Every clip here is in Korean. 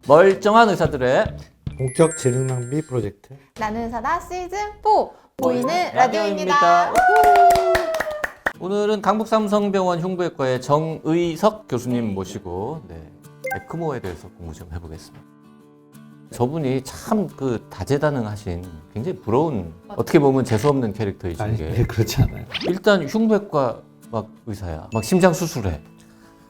멀쩡한 의사들의 본격 재능 낭비 프로젝트. 나는 의사다 시즌 4 보이는 라디오입니다. 오늘은 강북삼성병원 흉부외과의 정의석 교수님 모시고 에크모에 대해서 공부 좀 해보겠습니다. 저분이 참 그 다재다능하신 굉장히 부러운 어떻게 보면 재수없는 캐릭터이신 아니, 게 그렇지 않아요. 일단 흉부외과 막 의사야 막 심장 수술해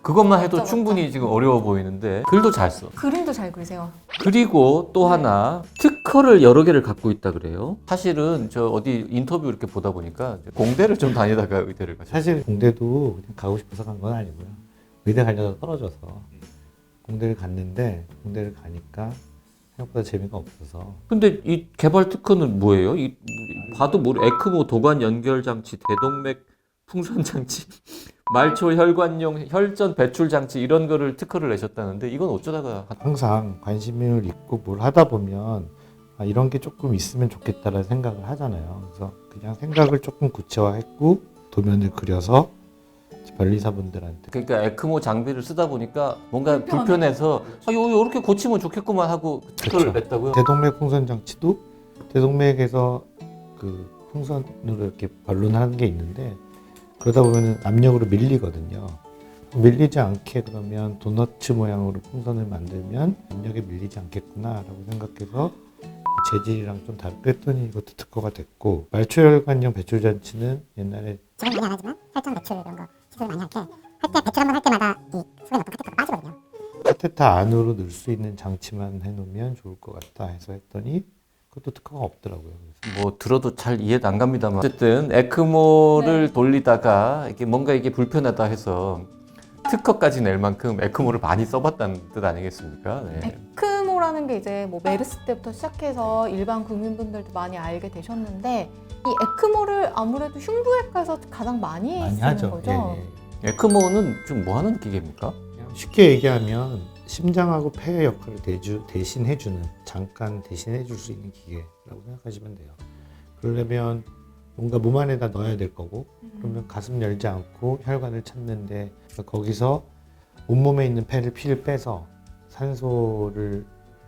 그것만 해도 맞죠, 충분히 지금 어려워 보이는데 글도 잘 써. 그림도 잘 그리세요. 그리고 또 하나 특허를 여러 개를 갖고 있다 그래요. 사실은 저 어디 인터뷰 이렇게 보다 보니까 공대를 좀 다니다가 의대를 가셨어요. 사실 공대도 그냥 가고 싶어서 간 건 아니고요. 의대 가려다 떨어져서 공대를 갔는데 공대를 가니까 생각보다 재미가 없어서. 근데 이 개발 특허는 뭐예요? 봐도 에크모 도관 연결 장치, 대동맥 풍선 장치, 말초 혈관용 혈전 배출 장치 이런 거를 특허를 내셨다는데 이건 어쩌다가 항상 관심을 있고 뭘 하다 보면 이런 게 조금 있으면 좋겠다라는 생각을 하잖아요. 그래서 그냥 생각을 조금 구체화했고 도면을 그려서 변리사분들한테. 그러니까 에크모 장비를 쓰다 보니까 뭔가 불편해서 요렇게 고치면 좋겠구만 하고 특허를 그렇죠. 냈다고요? 대동맥 풍선 장치도 대동맥에서 그 풍선으로 이렇게 발론하는 게 있는데 그러다 보면 압력으로 밀리거든요. 밀리지 않게 그러면 도너츠 모양으로 풍선을 만들면 압력에 밀리지 않겠구나라고 생각해서 재질이랑 좀 다르게 했더니 이것도 특허가 됐고, 말초혈관용 배출장치는 옛날에 지금 많이 안 하지만 혈전 배출 이런 거 시술 많이 할게 할 때 배출 한번 할 때마다 이 속에 넣던 카테터가 빠지거든요. 카테터 안으로 넣을 수 있는 장치만 해놓으면 좋을 것 같다 해서 했더니 그것도 특허가 없더라고요. 그래서 뭐 들어도 잘 이해도 안 갑니다만 어쨌든 에크모를 돌리다가 이게 뭔가 이게 불편하다 해서 특허까지 낼 만큼 에크모를 많이 써봤다는 뜻 아니겠습니까? 네. 에크모라는 게 이제 뭐 메르스 때부터 시작해서 일반 국민분들도 많이 알게 되셨는데 이 에크모를 아무래도 흉부외과에서 가장 많이 많이 쓰는 하죠. 거죠. 예. 에크모는 좀 뭐 하는 기계입니까? 쉽게 얘기하면 심장하고 폐의 역할을 대신해주는, 잠깐 대신해줄 수 있는 기계라고 생각하시면 돼요. 그러려면 뭔가 몸 안에다 넣어야 될 거고, 그러면 가슴 열지 않고 혈관을 찾는데 거기서 온몸에 있는 피를 빼서 산소를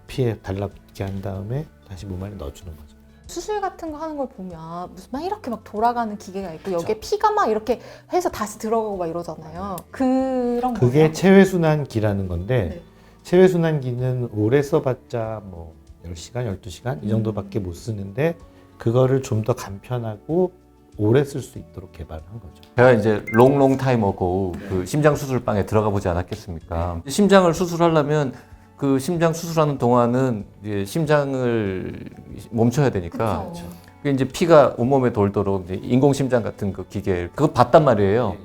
피에 달라붙게 한 다음에 다시 몸 안에 넣어주는 거죠. 수술 같은 거 하는 걸 보면 무슨 막 이렇게 막 돌아가는 기계가 있고 여기에 그렇죠. 피가 막 이렇게 해서 다시 들어가고 막 이러잖아요. 그런 그게 거예요? 체외순환기라는 건데, 네. 체외순환기는 오래 써봤자 뭐 10시간, 12시간 이 정도밖에 못 쓰는데 그거를 좀 더 간편하고 오래 쓸 수 있도록 개발을 한 거죠. 제가 이제 롱 타임 어고 그 심장 수술방에 들어가 보지 않았겠습니까? 심장을 수술하려면 그 심장 수술하는 동안은 이제 심장을 멈춰야 되니까 그쵸. 그게 이제 피가 온몸에 돌도록 이제 인공심장 같은 그 기계 그거 봤단 말이에요.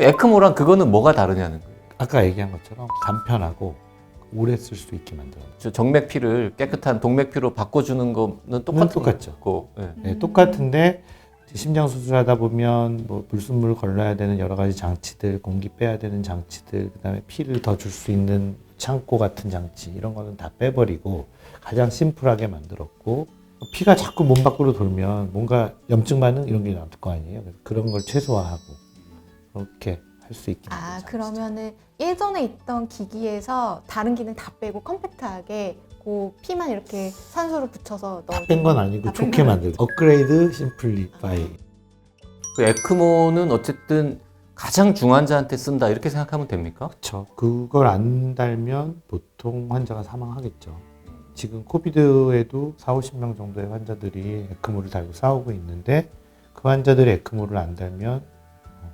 에크모랑 그거는 뭐가 다르냐는 거예요. 아까 얘기한 것처럼 간편하고 오래 쓸 수 있게 만들어. 저 정맥피를 깨끗한 동맥피로 바꿔주는 거는 똑같은 똑같죠. 거고. 예. 네, 똑같은데 심장 수술하다 보면 뭐 불순물을 걸러야 되는 여러 가지 장치들, 공기 빼야 되는 장치들, 그다음에 피를 더 줄 수 있는 창고 같은 장치 이런 거는 다 빼버리고 가장 심플하게 만들었고, 피가 자꾸 몸 밖으로 돌면 뭔가 염증 반응 이런 게 나올 거 아니에요. 그래서 그런 걸 최소화하고 그렇게 할 수 있게 만든 장치죠. 그러면은 예전에 있던 기기에서 다른 기능 다 빼고 컴팩트하게 그 피만 이렇게 산소를 붙여서 넣어. 뺀 건 아니고 좋게 만들고 업그레이드 심플리파이. 그 에크모는 어쨌든 가장 중환자한테 쓴다 이렇게 생각하면 됩니까? 그렇죠. 그걸 안 달면 보통 환자가 사망하겠죠. 지금 코비드에도 40-50명 정도의 환자들이 에크모를 달고 싸우고 있는데 그 환자들이 에크모를 안 달면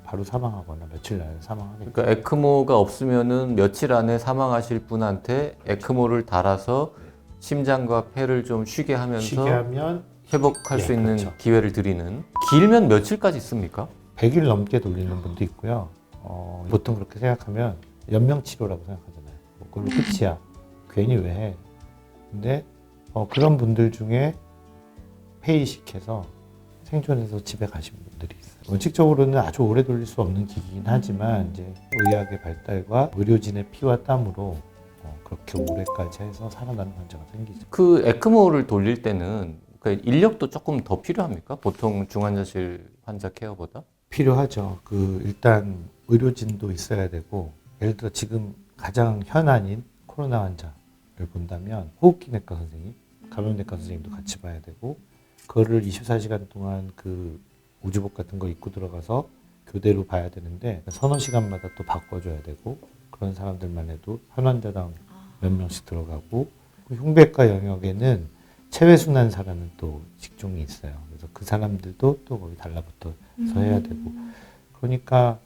바로 사망하거나 며칠 안에 사망하겠죠. 그러니까 에크모가 없으면은 며칠 안에 사망하실 분한테 에크모를 달아서 심장과 폐를 좀 쉬게 하면서 쉬게 하면 회복할 예, 수 있는 그렇죠. 기회를 드리는. 길면 며칠까지 씁니까? 100일 넘게 돌리는 분도 있고요. 보통 그렇게 생각하면 연명치료라고 생각하잖아요. 뭐 그걸로 끝이야. 괜히 왜 해? 근데 그런 분들 중에 폐이식해서 생존해서 집에 가신 분들이 있어요. 원칙적으로는 아주 오래 돌릴 수 없는 기기긴 하지만 이제 의학의 발달과 의료진의 피와 땀으로 그렇게 오래까지 해서 살아나는 환자가 생기죠. 그 에크모를 돌릴 때는 그 인력도 조금 더 필요합니까? 보통 중환자실 환자 케어보다? 필요하죠. 일단 의료진도 있어야 되고, 예를 들어 지금 가장 현안인 코로나 환자를 본다면 호흡기내과 선생님, 감염내과 선생님도 같이 봐야 되고 그거를 24시간 동안 그 우주복 같은 거 입고 들어가서 교대로 봐야 되는데 서너 시간마다 또 바꿔줘야 되고 그런 사람들만 해도 한 환자당 몇 명씩 들어가고 흉부외과 영역에는 체외순환사라는 또 직종이 있어요. 그래서 그 사람들도 또 거기 달라붙어서 해야 되고 그러니까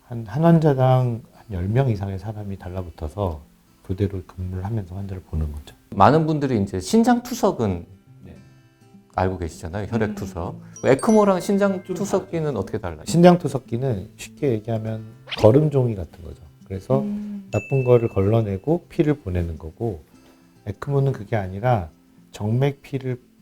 한 환자당 한 10명 이상의 사람이 달라붙어서 교대로 근무를 하면서 환자를 보는 거죠. 많은 분들이 이제 신장투석은 네. 알고 계시잖아요. 혈액투석. 에크모랑 신장투석기는 어떻게 달라요? 신장투석기는 쉽게 얘기하면 걸음종이 같은 거죠. 그래서 나쁜 거를 걸러내고 피를 보내는 거고 에크모는 그게 아니라 정맥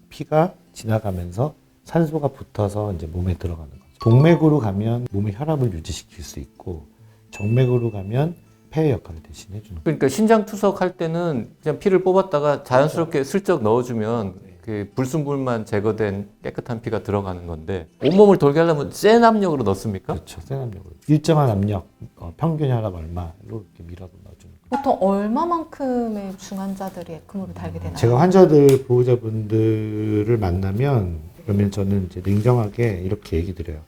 피가 지나가면서 산소가 붙어서 이제 몸에 들어가는 거죠. 동맥으로 가면 몸의 혈압을 유지시킬 수 있고 정맥으로 가면 폐의 역할을 대신해 주는 거죠. 그러니까 신장투석 할 때는 그냥 피를 뽑았다가 자연스럽게 슬쩍 넣어주면 그 불순물만 제거된 깨끗한 피가 들어가는 건데 온몸을 돌게 하려면 센 압력으로 넣습니까? 그렇죠. 센 압력으로. 일정한 압력, 평균 혈압 얼마로 이렇게 밀어서 넣어주는 거죠. 보통 얼마만큼의 중환자들이 에크모를 달게 되나요? 제가 환자들, 보호자분들을 만나면 그러면 저는 이제 냉정하게 이렇게 얘기 드려요.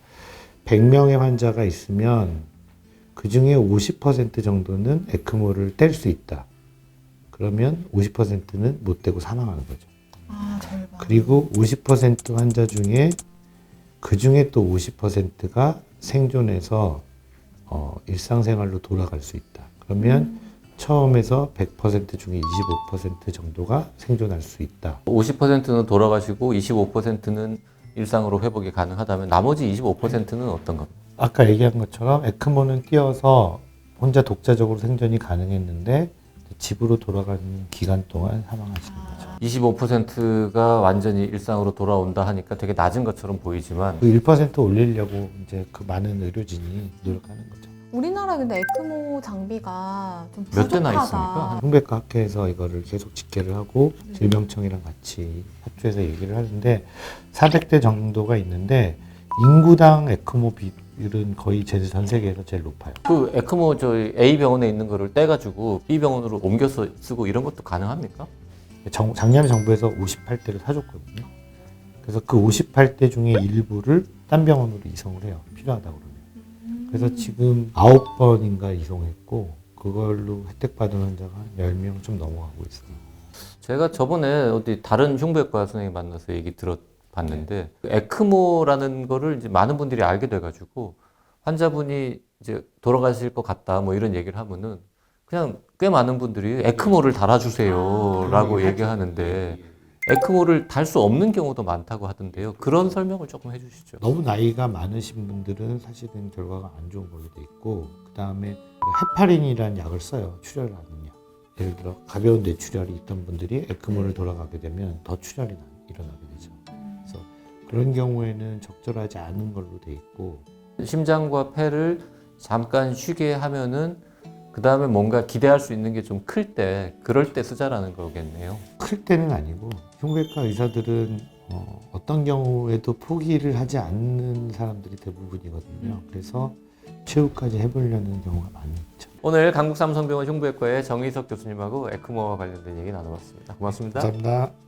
100명의 환자가 있으면 그 중에 50% 정도는 에크모를 뗄 수 있다. 그러면 50%는 못 떼고 사망하는 거죠. 아, 절반. 그리고 50% 환자 중에 그 중에 또 50%가 생존해서 일상생활로 돌아갈 수 있다. 그러면 처음에서 100% 중에 25% 정도가 생존할 수 있다. 50%는 돌아가시고 25%는 일상으로 회복이 가능하다면 나머지 25%는 어떤 겁니까? 아까 얘기한 것처럼 에크모는 띄어서 혼자 독자적으로 생존이 가능했는데 집으로 돌아가는 기간 동안 사망하시는 거죠. 25%가 완전히 일상으로 돌아온다 하니까 되게 낮은 것처럼 보이지만 그 1% 올리려고 이제 그 많은 의료진이 노력하는 거죠. 우리나라 근데 에크모 장비가 좀 몇 부족하다. 대나 있습니까? 흉부외과 학회에서 이거를 계속 집계를 하고 질병청이랑 같이 협조해서 얘기를 하는데 400대 정도가 있는데 인구당 에크모 비율은 거의 전 세계에서 제일 높아요. 그 에크모 저희 A 병원에 있는 거를 떼가지고 B 병원으로 옮겨서 쓰고 이런 것도 가능합니까? 작년에 정부에서 58대를 사줬거든요. 그래서 그 58대 중에 일부를 딴 병원으로 이송을 해요. 필요하다고 그러면. 그래서 지금 9번인가 이송했고 그걸로 혜택받은 환자가 한 10명 좀 넘어가고 있어요. 제가 저번에 어디 다른 흉부외과 선생님 만나서 얘기 들어봤는데 그 에크모라는 거를 이제 많은 분들이 알게 돼가지고 환자분이 이제 돌아가실 것 같다 뭐 이런 얘기를 하면은 그냥 꽤 많은 분들이 에크모를 달아주세요라고 얘기하는데 에크모를 달 수 없는 경우도 많다고 하던데요. 그런 설명을 조금 해주시죠. 너무 나이가 많으신 분들은 사실은 결과가 안 좋은 걸로 돼 있고 그 다음에 헤파린이라는 약을 써요. 출혈을 하는 약. 예를 들어 가벼운 뇌출혈이 있던 분들이 에크모를 돌아가게 되면 더 출혈이 일어나게 되죠. 그래서 그런 경우에는 적절하지 않은 걸로 돼 있고 심장과 폐를 잠깐 쉬게 하면은 그 다음에 뭔가 기대할 수 있는 게 좀 클 때 그럴 때 쓰자라는 거겠네요. 클 때는 아니고 흉부외과 의사들은 어떤 경우에도 포기를 하지 않는 사람들이 대부분이거든요. 그래서 최후까지 해보려는 경우가 많이 있죠. 오늘 강북삼성병원 흉부외과의 정의석 교수님하고 에크모와 관련된 얘기 나눠봤습니다. 고맙습니다. 감사합니다.